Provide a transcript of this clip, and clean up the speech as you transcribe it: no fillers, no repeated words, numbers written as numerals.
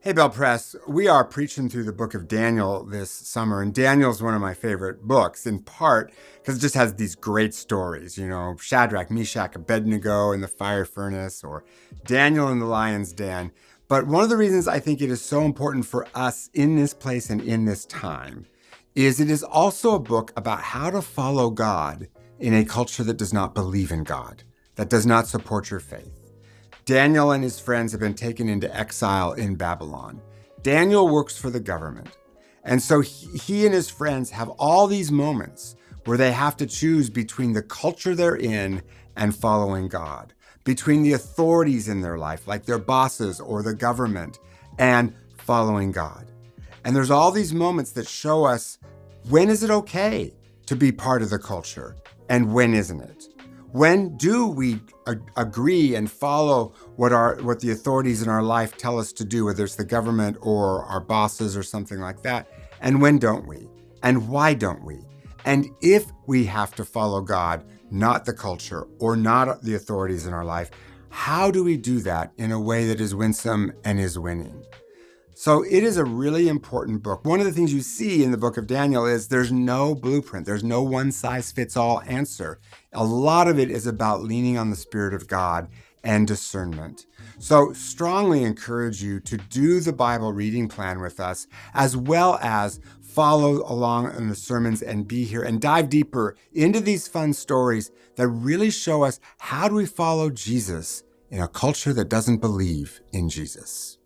Hey, BelPres, we are preaching through the book of Daniel this summer, and Daniel's one of my favorite books, in part because it just has these great stories, Shadrach, Meshach, Abednego in the fire furnace, or Daniel in the lion's den. But one of the reasons I think it is so important for us in this place and in this time is it is also a book about how to follow God in a culture that does not believe in God, that does not support your faith. Daniel and his friends have been taken into exile in Babylon. Daniel works for the government. And so he and his friends have all these moments where they have to choose between the culture they're in and following God, between the authorities in their life, like their bosses or the government, and following God. And there's all these moments that show us when is it okay to be part of the culture and when isn't it? When do we agree and follow what the authorities in our life tell us to do, whether it's the government or our bosses or something like that? And when don't we? And why don't we? And if we have to follow God, not the culture or not the authorities in our life, how do we do that in a way that is winsome and is winning? So it is a really important book. One of the things you see in the book of Daniel is there's no blueprint. There's no one-size-fits-all answer. A lot of it is about leaning on the Spirit of God and discernment. So strongly encourage you to do the Bible reading plan with us, as well as follow along in the sermons and be here and dive deeper into these fun stories that really show us how do we follow Jesus in a culture that doesn't believe in Jesus.